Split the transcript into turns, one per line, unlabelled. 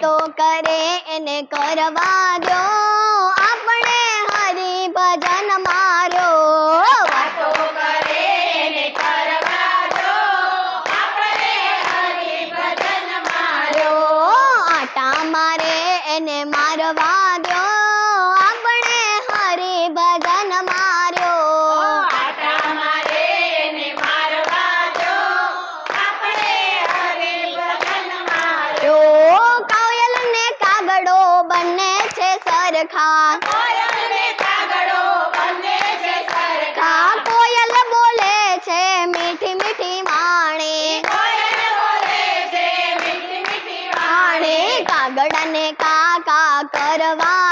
વાતો કરે એને કરવા દો, આપણે હરિ ભજન મારો.
વાતો કરે એને કરવા દો, આપણે હરિ ભજન મારો.
આટા મારે એને મારવા દો, આપણે હરિ ભજન મારો.
આટા મારે એને મારવા દો, આપણે હરિ ભજન મારો.
કાયલ ને કાગડો બંને છે સરખા,
કોયલ ને કાગડો બંને છે સરખા.
કોયલ બોલે છે મીઠી મીઠી વાણી,
કોયલ બોલે છે મીઠી મીઠી વાણી.
કાગડા ને કાકા કરવા